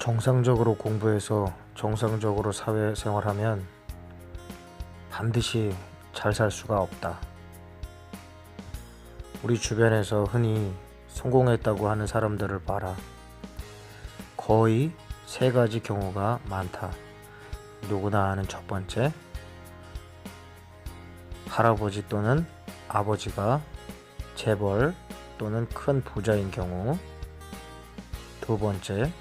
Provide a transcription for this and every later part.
정상적으로 공부해서 정상적으로 사회생활하면 반드시 잘 살 수가 없다. 우리 주변에서 흔히 성공했다고 하는 사람들을 봐라. 거의 세 가지 경우가 많다. 누구나 아는 첫 번째, 할아버지 또는 아버지가 재벌 또는 큰 부자인 경우. 두 번째,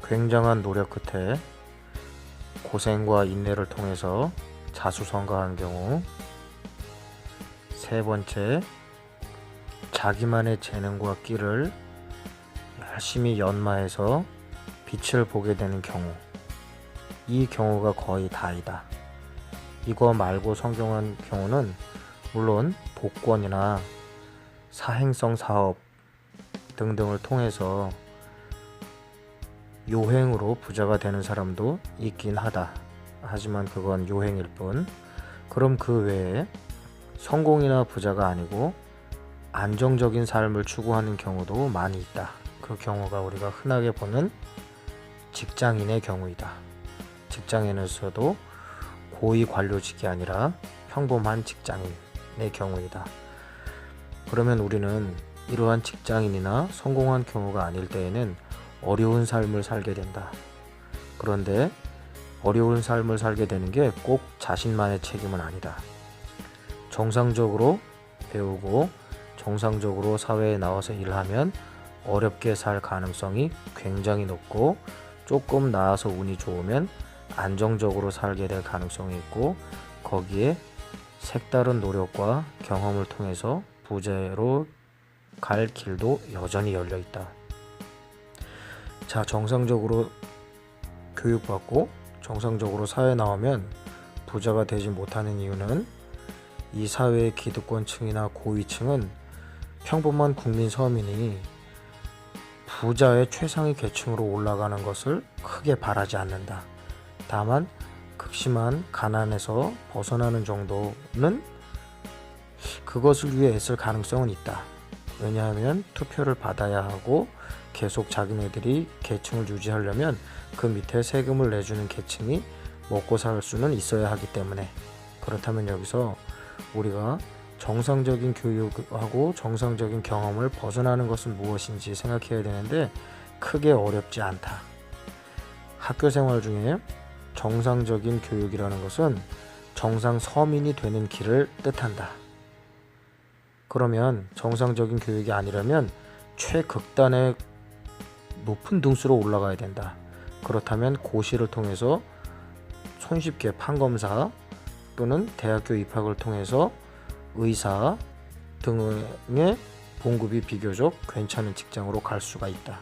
굉장한 노력 끝에 고생과 인내를 통해서 자수성가한 경우. 세 번째, 자기만의 재능과 끼를 열심히 연마해서 빛을 보게 되는 경우. 이 경우가 거의 다이다. 이거 말고 성공한 경우는 물론 복권이나 사행성 사업 등등을 통해서 요행으로 부자가 되는 사람도 있긴 하다. 하지만 그건 요행일 뿐. 그럼 그 외에 성공이나 부자가 아니고 안정적인 삶을 추구하는 경우도 많이 있다. 그 경우가 우리가 흔하게 보는 직장인의 경우이다. 직장인에서도 고위 관료직이 아니라 평범한 직장인의 경우이다. 그러면 우리는 이러한 직장인이나 성공한 경우가 아닐 때에는 어려운 삶을 살게 된다. 그런데 어려운 삶을 살게 되는 게 꼭 자신만의 책임은 아니다. 정상적으로 배우고 정상적으로 사회에 나와서 일하면 어렵게 살 가능성이 굉장히 높고, 조금 나아서 운이 좋으면 안정적으로 살게 될 가능성이 있고, 거기에 색다른 노력과 경험을 통해서 부자로 갈 길도 여전히 열려 있다. 자, 정상적으로 교육받고 정상적으로 사회에 나오면 부자가 되지 못하는 이유는, 이 사회의 기득권층이나 고위층은 평범한 국민 서민이 부자의 최상위 계층으로 올라가는 것을 크게 바라지 않는다. 다만 극심한 가난에서 벗어나는 정도는 그것을 위해 애쓸 가능성은 있다. 왜냐하면 투표를 받아야 하고 계속 자기네들이 계층을 유지하려면 그 밑에 세금을 내주는 계층이 먹고 살 수는 있어야 하기 때문에. 그렇다면 여기서 우리가 정상적인 교육하고 정상적인 경험을 벗어나는 것은 무엇인지 생각해야 되는데, 크게 어렵지 않다. 학교 생활 중에 정상적인 교육이라는 것은 정상 서민이 되는 길을 뜻한다. 그러면 정상적인 교육이 아니라면 최극단의 높은 등수로 올라가야 된다. 그렇다면 고시를 통해서 손쉽게 판검사 또는 대학교 입학을 통해서 의사 등의 봉급이 비교적 괜찮은 직장으로 갈 수가 있다.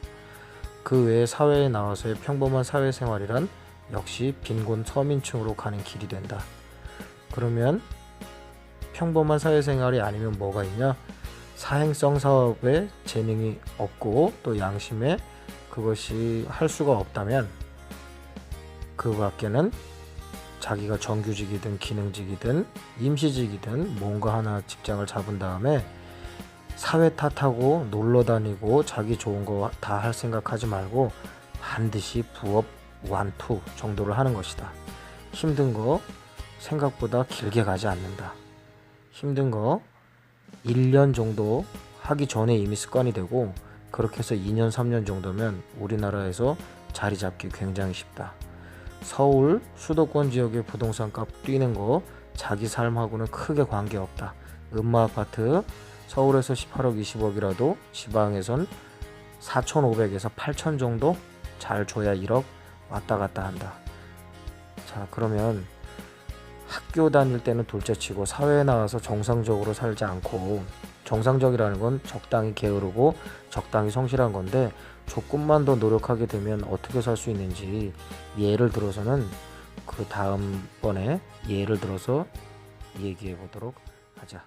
그 외에 사회에 나와서의 평범한 사회생활이란 역시 빈곤 서민층으로 가는 길이 된다. 그러면 평범한 사회생활이 아니면 뭐가 있냐? 사행성 사업에 재능이 없고 또 양심에 그것이 할 수가 없다면, 그 밖에는 자기가 정규직이든 기능직이든 임시직이든 뭔가 하나 직장을 잡은 다음에 사회 탓하고 놀러 다니고 자기 좋은 거 다 할 생각하지 말고 반드시 부업 1, 2 정도를 하는 것이다. 힘든 거 생각보다 길게 가지 않는다. 힘든 거 1년 정도 하기 전에 이미 습관이 되고, 그렇게 해서 2년 3년 정도면 우리나라에서 자리 잡기 굉장히 쉽다. 서울 수도권 지역의 부동산 값 뛰는 거 자기 삶하고는 크게 관계없다. 음마 아파트 서울에서 18억 20억이라도 지방에선 4,500에서 8,000 정도 잘 줘야 1억 왔다 갔다 한다. 자, 그러면 학교 다닐 때는 둘째치고 사회에 나와서 정상적으로 살지 않고, 정상적이라는 건 적당히 게으르고 적당히 성실한 건데, 조금만 더 노력하게 되면 어떻게 살 수 있는지 예를 들어서는 그 다음번에 예를 들어서 얘기해 보도록 하자.